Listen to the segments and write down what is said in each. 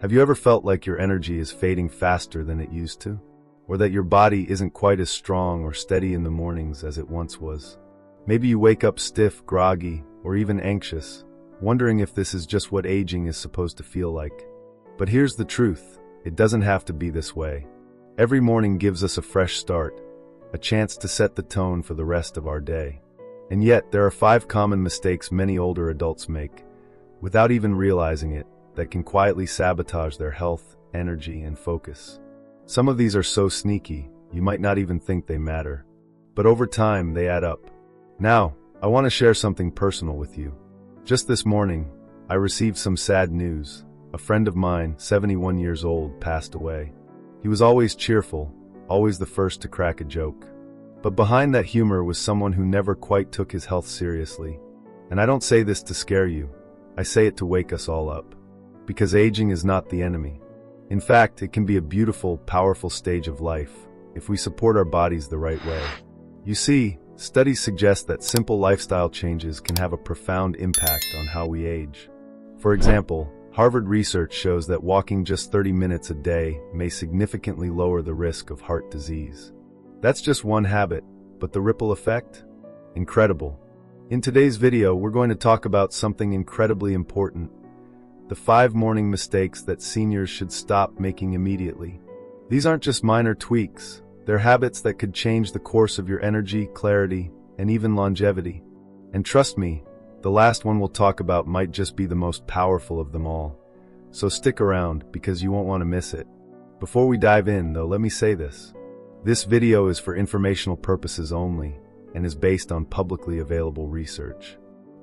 Have you ever felt like your energy is fading faster than it used to? Or that your body isn't quite as strong or steady in the mornings as it once was? Maybe you wake up stiff, groggy, or even anxious, wondering if this is just what aging is supposed to feel like. But here's the truth, it doesn't have to be this way. Every morning gives us a fresh start, a chance to set the tone for the rest of our day. And yet, there are 5 common mistakes many older adults make, without even realizing it, that can quietly sabotage their health, energy, and focus. Some of these are so sneaky, you might not even think they matter. But over time, they add up. Now, I want to share something personal with you. Just this morning, I received some sad news. A friend of mine, 71 years old, passed away. He was always cheerful, always the first to crack a joke. But behind that humor was someone who never quite took his health seriously. And I don't say this to scare you, I say it to wake us all up. Because aging is not the enemy. In fact, it can be a beautiful, powerful stage of life, if we support our bodies the right way. You see, studies suggest that simple lifestyle changes can have a profound impact on how we age. For example, Harvard research shows that walking just 30 minutes a day may significantly lower the risk of heart disease. That's just one habit, but the ripple effect? Incredible. In today's video, we're going to talk about something incredibly important: the 5 morning mistakes that seniors should stop making immediately. These aren't just minor tweaks, they're habits that could change the course of your energy, clarity, and even longevity. And trust me, the last one we'll talk about might just be the most powerful of them all. So stick around, because you won't want to miss it. Before we dive in, though, let me say this. This video is for informational purposes only, and is based on publicly available research.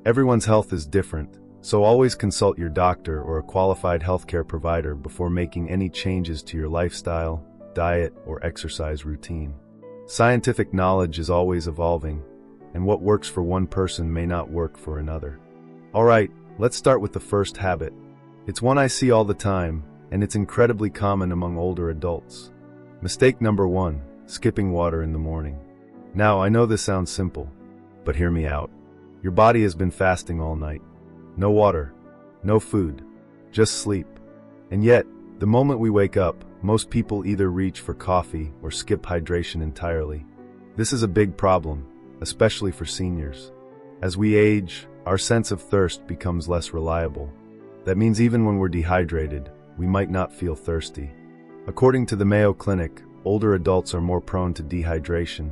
Everyone's health is different, so always consult your doctor or a qualified healthcare provider before making any changes to your lifestyle, diet, or exercise routine. Scientific knowledge is always evolving, and what works for one person may not work for another. Alright, let's start with the first habit. It's one I see all the time, and it's incredibly common among older adults. Mistake number 1, skipping water in the morning. Now, I know this sounds simple, but hear me out. Your body has been fasting all night. No water, no food, just sleep. And yet, the moment we wake up, most people either reach for coffee or skip hydration entirely. This is a big problem, especially for seniors. As we age, our sense of thirst becomes less reliable. That means even when we're dehydrated, we might not feel thirsty. According to the Mayo Clinic, older adults are more prone to dehydration,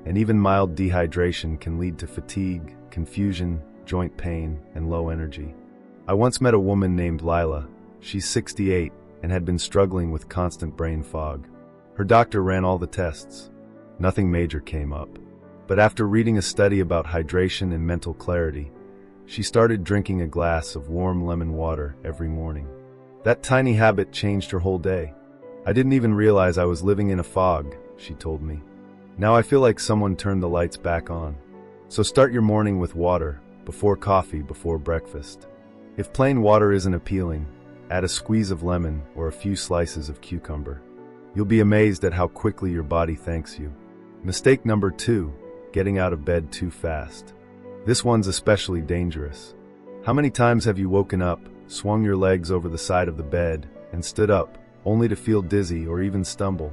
and even mild dehydration can lead to fatigue, confusion, joint pain, and low energy. I once met a woman named Lila. She's 68 and had been struggling with constant brain fog. Her doctor ran all the tests. Nothing major came up. But after reading a study about hydration and mental clarity, she started drinking a glass of warm lemon water every morning. That tiny habit changed her whole day. I didn't even realize I was living in a fog, she told me. Now I feel like someone turned the lights back on. So start your morning with water, before coffee, before breakfast. If plain water isn't appealing, add a squeeze of lemon or a few slices of cucumber. You'll be amazed at how quickly your body thanks you. Mistake number 2, getting out of bed too fast. This one's especially dangerous. How many times have you woken up, swung your legs over the side of the bed, and stood up, only to feel dizzy or even stumble?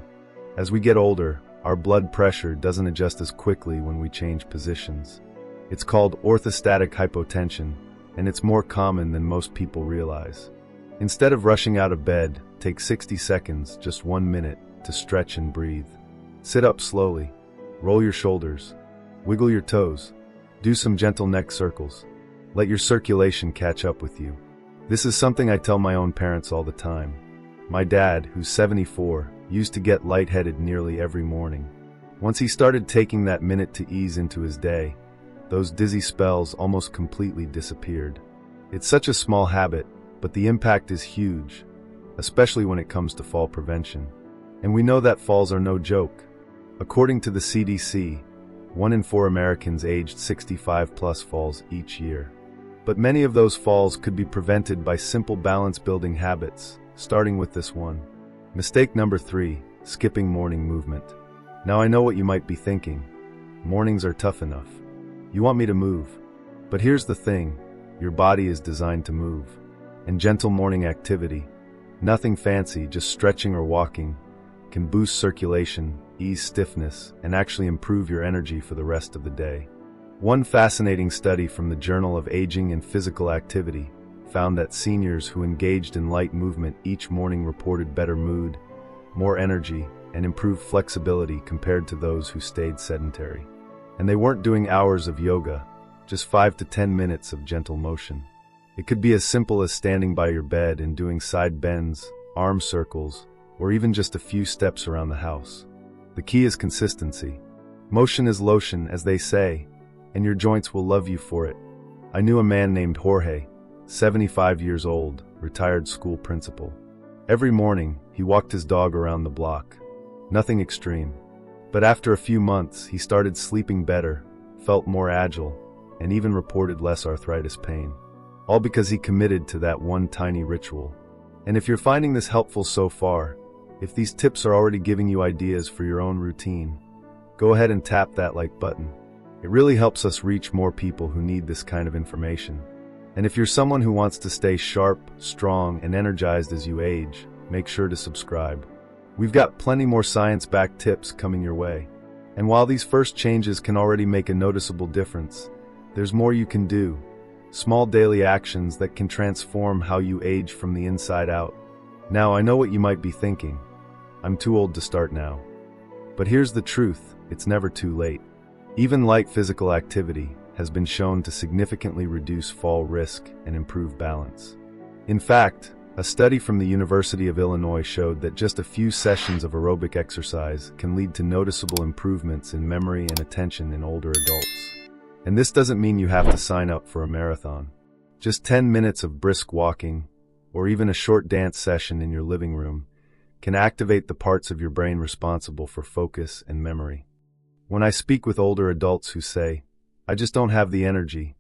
As we get older, our blood pressure doesn't adjust as quickly when we change positions. It's called orthostatic hypotension, and it's more common than most people realize. Instead of rushing out of bed, take 60 seconds, just 1 minute, to stretch and breathe. Sit up slowly. Roll your shoulders. Wiggle your toes. Do some gentle neck circles. Let your circulation catch up with you. This is something I tell my own parents all the time. My dad, who's 74, used to get lightheaded nearly every morning. Once he started taking that minute to ease into his day, those dizzy spells almost completely disappeared. It's such a small habit, but the impact is huge, especially when it comes to fall prevention. And we know that falls are no joke. According to the CDC, 1 in 4 Americans aged 65 plus falls each year. But many of those falls could be prevented by simple balance-building habits, starting with this one. Mistake number 3, skipping morning movement. Now I know what you might be thinking. Mornings are tough enough. You want me to move. But here's the thing, your body is designed to move. And gentle morning activity, Nothing fancy, just stretching or walking can boost circulation, ease stiffness, and actually improve your energy for the rest of the day. One fascinating study from the Journal of Aging and Physical Activity found that seniors who engaged in light movement each morning reported better mood, more energy, and improved flexibility compared to those who stayed sedentary. And they weren't doing hours of yoga, just 5 to 10 minutes of gentle motion. It could be as simple as standing by your bed and doing side bends, arm circles, or even just a few steps around the house. The key is consistency. Motion is lotion, as they say, and your joints will love you for it. I knew a man named Jorge, 75 years old, retired school principal. Every morning, he walked his dog around the block. Nothing extreme. But after a few months, he started sleeping better, felt more agile, and even reported less arthritis pain. All because he committed to that one tiny ritual. And if you're finding this helpful so far, if these tips are already giving you ideas for your own routine, go ahead and tap that like button. It really helps us reach more people who need this kind of information. And if you're someone who wants to stay sharp, strong, and energized as you age, make sure to subscribe. We've got plenty more science-backed tips coming your way. And while these first changes can already make a noticeable difference, there's more you can do. Small daily actions that can transform how you age from the inside out. Now, I know what you might be thinking. I'm too old to start now. But here's the truth, it's never too late. Even light physical activity has been shown to significantly reduce fall risk and improve balance. In fact, a study from the University of Illinois showed that just a few sessions of aerobic exercise can lead to noticeable improvements in memory and attention in older adults. And this doesn't mean you have to sign up for a marathon. Just 10 minutes of brisk walking, or even a short dance session in your living room, can activate the parts of your brain responsible for focus and memory. When I speak with older adults who say, "I just don't have the energy,"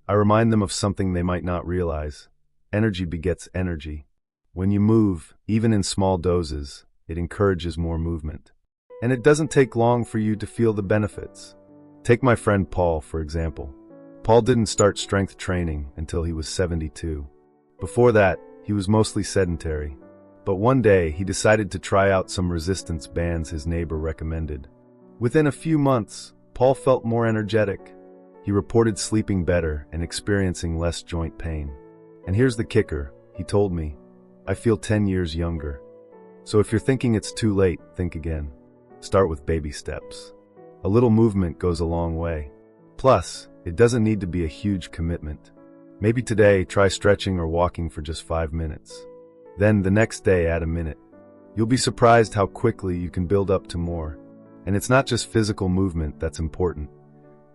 I remind them of something they might not realize. Energy begets energy. When you move, even in small doses, it encourages more movement. And it doesn't take long for you to feel the benefits. Take my friend Paul, for example. Paul didn't start strength training until he was 72. Before that, he was mostly sedentary. But one day, he decided to try out some resistance bands his neighbor recommended. Within a few months, Paul felt more energetic. He reported sleeping better and experiencing less joint pain. And here's the kicker, he told me, "I feel 10 years younger." So if you're thinking it's too late, think again. Start with baby steps. A little movement goes a long way. Plus, it doesn't need to be a huge commitment. Maybe today, try stretching or walking for just 5 minutes. Then the next day, add a minute. You'll be surprised how quickly you can build up to more. And it's not just physical movement that's important.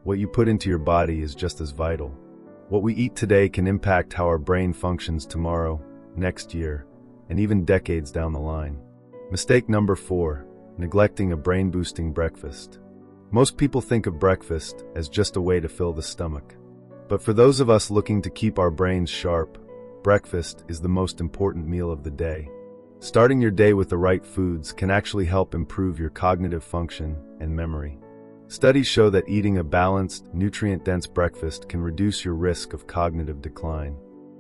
What you put into your body is just as vital. What we eat today can impact how our brain functions tomorrow, next year, and even decades down the line. Mistake number 4, neglecting a brain-boosting breakfast. Most people think of breakfast as just a way to fill the stomach. But for those of us looking to keep our brains sharp, breakfast is the most important meal of the day. Starting your day with the right foods can actually help improve your cognitive function and memory. Studies show that eating a balanced, nutrient-dense breakfast can reduce your risk of cognitive decline.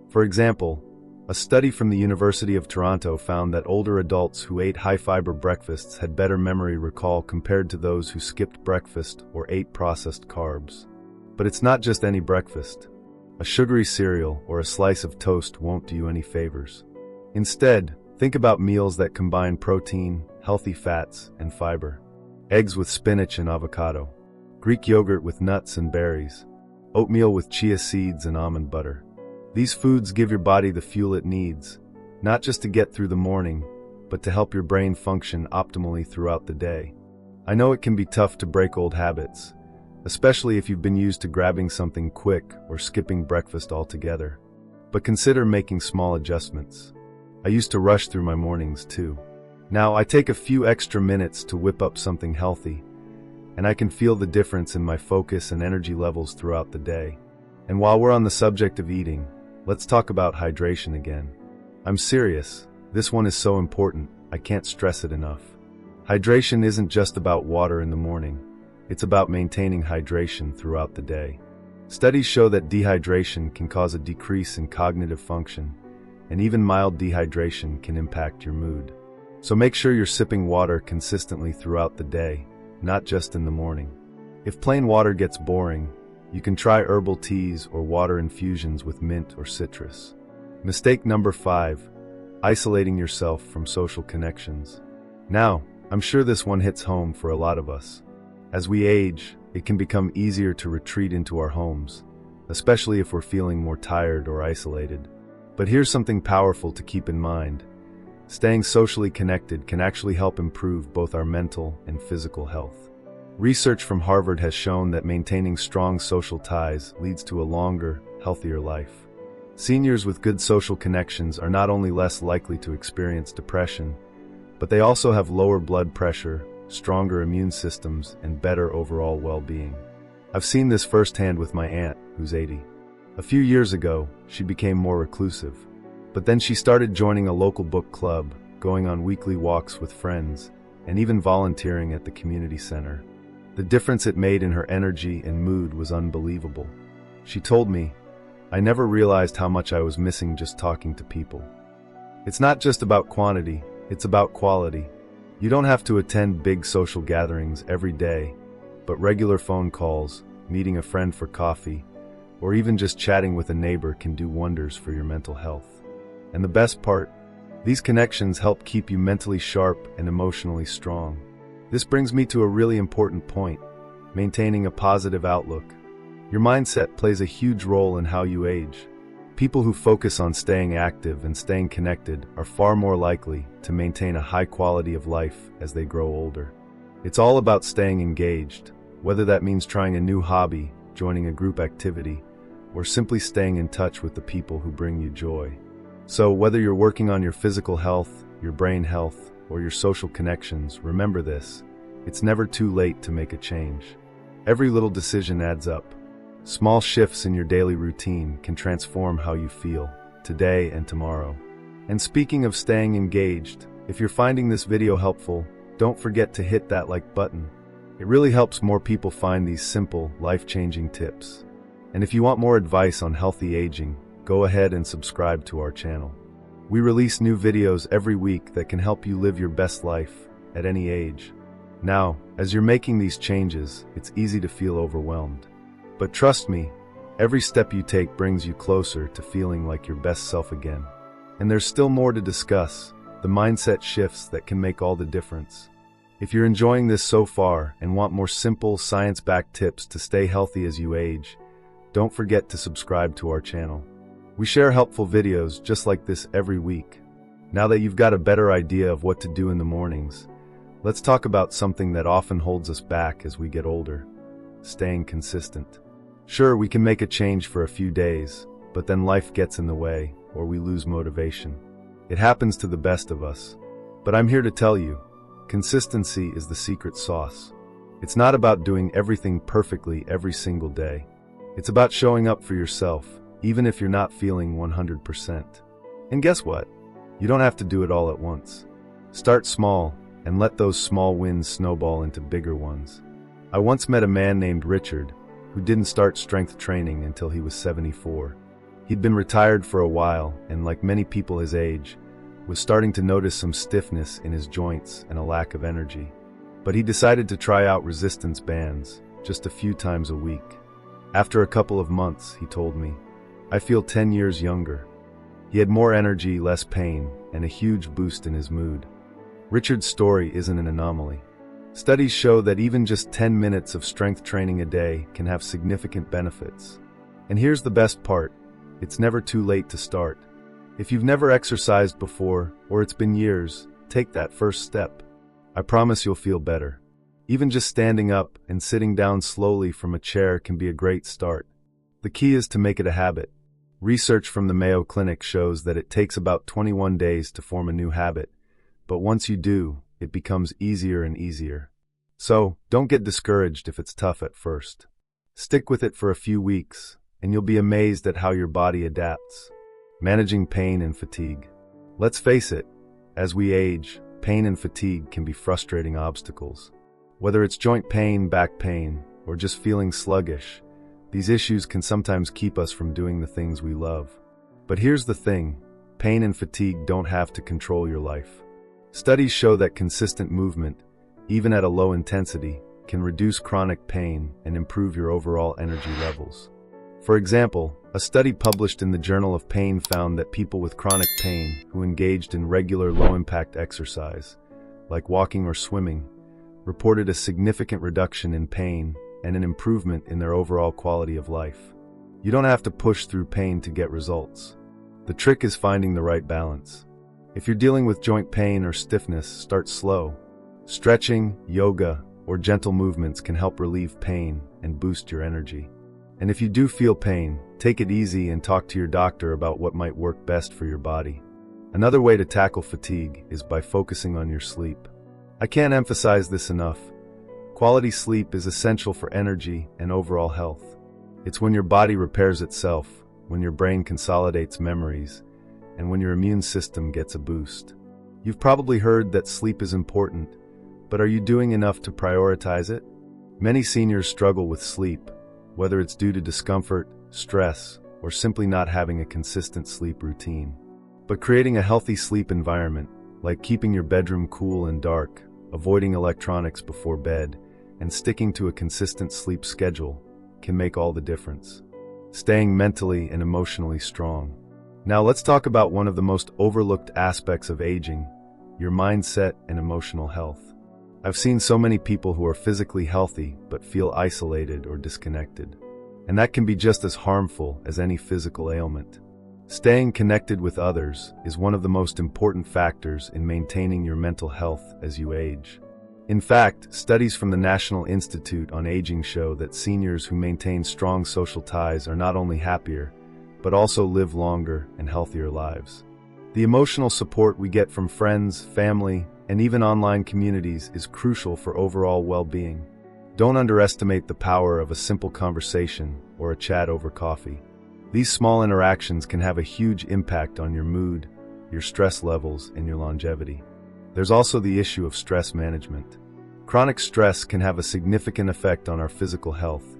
For example, a study from the University of Toronto found that older adults who ate high-fiber breakfasts had better memory recall compared to those who skipped breakfast or ate processed carbs. But it's not just any breakfast. A sugary cereal or a slice of toast won't do you any favors. Instead, think about meals that combine protein, healthy fats, and fiber. Eggs with spinach and avocado. Greek yogurt with nuts and berries. Oatmeal with chia seeds and almond butter. These foods give your body the fuel it needs, not just to get through the morning, but to help your brain function optimally throughout the day. I know it can be tough to break old habits, especially if you've been used to grabbing something quick or skipping breakfast altogether. But consider making small adjustments. I used to rush through my mornings too. Now I take a few extra minutes to whip up something healthy, and I can feel the difference in my focus and energy levels throughout the day. And while we're on the subject of eating, let's talk about hydration again. I'm serious, this one is so important, I can't stress it enough. Hydration isn't just about water in the morning. It's about maintaining hydration throughout the day. Studies show that dehydration can cause a decrease in cognitive function, and even mild dehydration can impact your mood. So make sure you're sipping water consistently throughout the day, not just in the morning. If plain water gets boring, you can try herbal teas or water infusions with mint or citrus. Mistake number 5, isolating yourself from social connections. Now, I'm sure this one hits home for a lot of us. As we age, it can become easier to retreat into our homes, especially if we're feeling more tired or isolated. But here's something powerful to keep in mind. Staying socially connected can actually help improve both our mental and physical health. Research from Harvard has shown that maintaining strong social ties leads to a longer, healthier life. Seniors with good social connections are not only less likely to experience depression, but they also have lower blood pressure, stronger immune systems, and better overall well-being. I've seen this firsthand with my aunt, who's 80. A few years ago, she became more reclusive. But then she started joining a local book club, going on weekly walks with friends, and even volunteering at the community center. The difference it made in her energy and mood was unbelievable. She told me, "I never realized how much I was missing just talking to people." It's not just about quantity, it's about quality. You don't have to attend big social gatherings every day, but regular phone calls, meeting a friend for coffee, or even just chatting with a neighbor can do wonders for your mental health. And the best part, these connections help keep you mentally sharp and emotionally strong. This brings me to a really important point: maintaining a positive outlook. Your mindset plays a huge role in how you age. People who focus on staying active and staying connected are far more likely to maintain a high quality of life as they grow older. It's all about staying engaged, whether that means trying a new hobby, joining a group activity, or simply staying in touch with the people who bring you joy. So whether you're working on your physical health, your brain health, or your social connections, remember this: it's never too late to make a change. Every little decision adds up. Small shifts in your daily routine can transform how you feel, today and tomorrow. And speaking of staying engaged, if you're finding this video helpful, don't forget to hit that like button. It really helps more people find these simple, life-changing tips. And if you want more advice on healthy aging, go ahead and subscribe to our channel. We release new videos every week that can help you live your best life at any age. Now, as you're making these changes, it's easy to feel overwhelmed. But trust me, every step you take brings you closer to feeling like your best self again. And there's still more to discuss, the mindset shifts that can make all the difference. If you're enjoying this so far and want more simple, science-backed tips to stay healthy as you age, don't forget to subscribe to our channel. We share helpful videos just like this every week. Now that you've got a better idea of what to do in the mornings, let's talk about something that often holds us back as we get older: staying consistent. Sure, we can make a change for a few days, but then life gets in the way, or we lose motivation. It happens to the best of us. But I'm here to tell you, consistency is the secret sauce. It's not about doing everything perfectly every single day. It's about showing up for yourself, even if you're not feeling 100%. And guess what? You don't have to do it all at once. Start small, and let those small wins snowball into bigger ones. I once met a man named Richard, who didn't start strength training until he was 74. He'd been retired for a while, and like many people his age, was starting to notice some stiffness in his joints and a lack of energy. But he decided to try out resistance bands, just a few times a week. After a couple of months, he told me, "I feel 10 years younger." He had more energy, less pain, and a huge boost in his mood. Richard's story isn't an anomaly. Studies show that even just 10 minutes of strength training a day can have significant benefits. And here's the best part: it's never too late to start. If you've never exercised before, or it's been years, take that first step. I promise you'll feel better. Even just standing up and sitting down slowly from a chair can be a great start. The key is to make it a habit. Research from the Mayo Clinic shows that it takes about 21 days to form a new habit, but once you do, it becomes easier and easier. So, don't get discouraged if it's tough at first. Stick with it for a few weeks, and you'll be amazed at how your body adapts. Managing pain and fatigue. Let's face it, as we age, pain and fatigue can be frustrating obstacles. Whether it's joint pain, back pain, or just feeling sluggish, these issues can sometimes keep us from doing the things we love. But here's the thing: pain and fatigue don't have to control your life. Studies show that consistent movement, even at a low intensity, can reduce chronic pain and improve your overall energy levels. For example, a study published in the Journal of Pain found that people with chronic pain who engaged in regular low-impact exercise, like walking or swimming, reported a significant reduction in pain and an improvement in their overall quality of life. You don't have to push through pain to get results. The trick is finding the right balance. If you're dealing with joint pain or stiffness, start slow. Stretching, yoga, or gentle movements can help relieve pain and boost your energy. And if you do feel pain, take it easy and talk to your doctor about what might work best for your body. Another way to tackle fatigue is by focusing on your sleep. I can't emphasize this enough. Quality sleep is essential for energy and overall health. It's when your body repairs itself, when your brain consolidates memories, and when your immune system gets a boost. You've probably heard that sleep is important, but are you doing enough to prioritize it? Many seniors struggle with sleep, whether it's due to discomfort, stress, or simply not having a consistent sleep routine. But creating a healthy sleep environment, like keeping your bedroom cool and dark, avoiding electronics before bed, and sticking to a consistent sleep schedule, can make all the difference. Staying mentally and emotionally strong. Now let's talk about one of the most overlooked aspects of aging, your mindset and emotional health. I've seen so many people who are physically healthy but feel isolated or disconnected. And that can be just as harmful as any physical ailment. Staying connected with others is one of the most important factors in maintaining your mental health as you age. In fact, studies from the National Institute on Aging show that seniors who maintain strong social ties are not only happier, but also live longer and healthier lives. The emotional support we get from friends, family, and even online communities is crucial for overall well-being. Don't underestimate the power of a simple conversation or a chat over coffee. These small interactions can have a huge impact on your mood, your stress levels, and your longevity. There's also the issue of stress management. Chronic stress can have a significant effect on our physical health,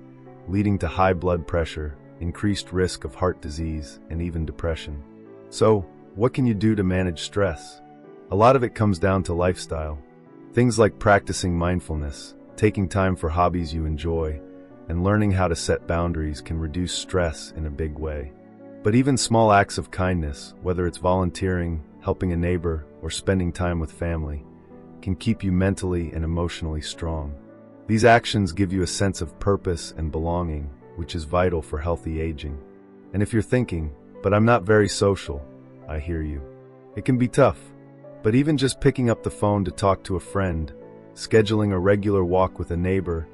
leading to high blood pressure, increased risk of heart disease, and even depression. So, what can you do to manage stress? A lot of it comes down to lifestyle. Things like practicing mindfulness, taking time for hobbies you enjoy, and learning how to set boundaries can reduce stress in a big way. But even small acts of kindness, whether it's volunteering, helping a neighbor, or spending time with family, can keep you mentally and emotionally strong. These actions give you a sense of purpose and belonging, which is vital for healthy aging. And if you're thinking, but I'm not very social, I hear you. It can be tough. But even just picking up the phone to talk to a friend, scheduling a regular walk with a neighbor,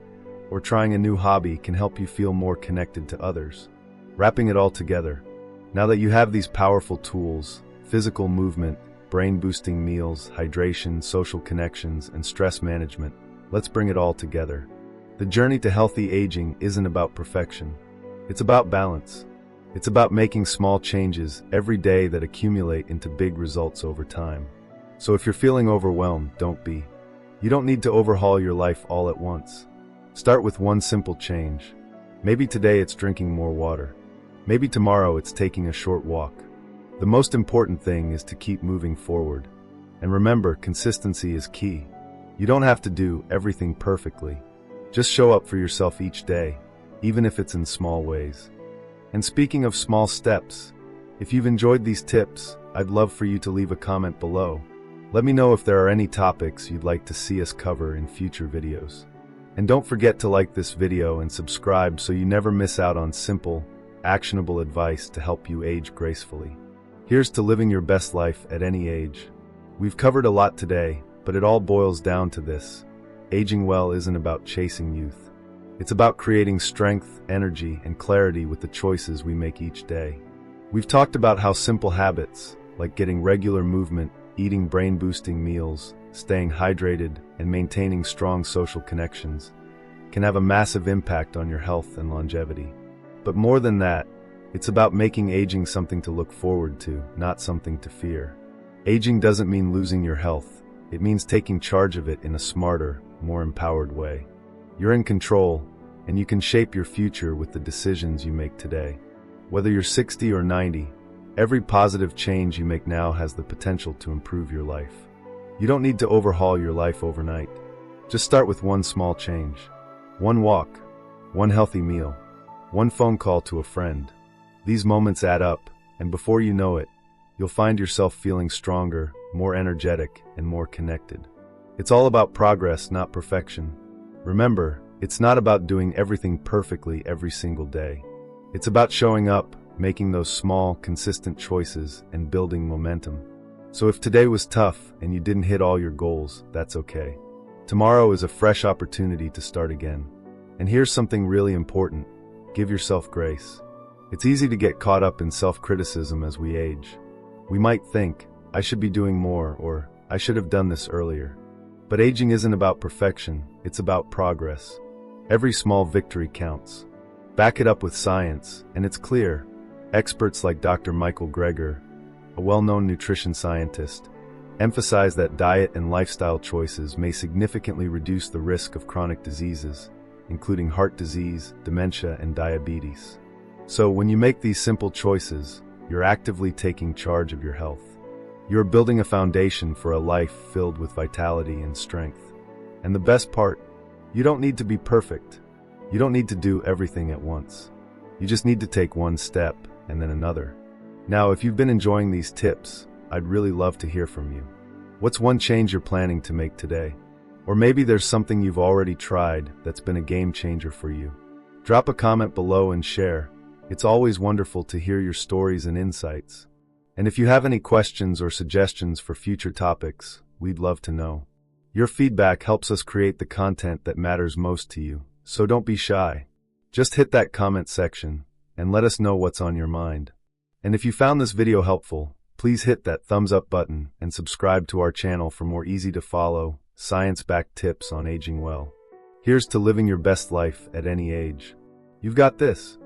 or trying a new hobby can help you feel more connected to others. Wrapping it all together, now that you have these powerful tools, physical movement, brain-boosting meals, hydration, social connections, and stress management, let's bring it all together. The journey to healthy aging isn't about perfection. It's about balance. It's about making small changes every day that accumulate into big results over time. So if you're feeling overwhelmed, don't be. You don't need to overhaul your life all at once. Start with one simple change. Maybe today it's drinking more water. Maybe tomorrow it's taking a short walk. The most important thing is to keep moving forward. And remember, consistency is key. You don't have to do everything perfectly. Just show up for yourself each day, even if it's in small ways. And speaking of small steps, if you've enjoyed these tips, I'd love for you to leave a comment below. Let me know if there are any topics you'd like to see us cover in future videos. And don't forget to like this video and subscribe so you never miss out on simple, actionable advice to help you age gracefully. Here's to living your best life at any age. We've covered a lot today, but it all boils down to this. Aging well isn't about chasing youth. It's about creating strength, energy, and clarity with the choices we make each day. We've talked about how simple habits, like getting regular movement, eating brain-boosting meals, staying hydrated, and maintaining strong social connections, can have a massive impact on your health and longevity. But more than that, it's about making aging something to look forward to, not something to fear. Aging doesn't mean losing your health. It means taking charge of it in a smarter, more empowered way. You're in control, and you can shape your future with the decisions you make today. Whether you're 60 or 90, Every positive change you make now has the potential to improve your life. You don't need to overhaul your life overnight. Just start with one small change. One walk, one healthy meal, one phone call to a friend. These moments add up, and before you know it, you'll find yourself feeling stronger, more energetic, and more connected. It's all about progress, not perfection. Remember, it's not about doing everything perfectly every single day. It's about showing up, making those small, consistent choices, and building momentum. So if today was tough and you didn't hit all your goals, that's okay. Tomorrow is a fresh opportunity to start again. And here's something really important. Give yourself grace. It's easy to get caught up in self-criticism as we age. We might think, I should be doing more, or I should have done this earlier. But aging isn't about perfection, it's about progress. Every small victory counts. Back it up with science, and it's clear. Experts like Dr. Michael Greger, a well-known nutrition scientist, emphasize that diet and lifestyle choices may significantly reduce the risk of chronic diseases, including heart disease, dementia, and diabetes. So when you make these simple choices, you're actively taking charge of your health. You're building a foundation for a life filled with vitality and strength. And the best part, you don't need to be perfect. You don't need to do everything at once. You just need to take one step and then another. Now, if you've been enjoying these tips, I'd really love to hear from you. What's one change you're planning to make today? Or maybe there's something you've already tried that's been a game changer for you. Drop a comment below and share. It's always wonderful to hear your stories and insights. And if you have any questions or suggestions for future topics, we'd love to know. Your feedback helps us create the content that matters most to you, so don't be shy. Just hit that comment section and let us know what's on your mind. And if you found this video helpful, please hit that thumbs up button and subscribe to our channel for more easy-to-follow, science-backed tips on aging well. Here's to living your best life at any age. You've got this.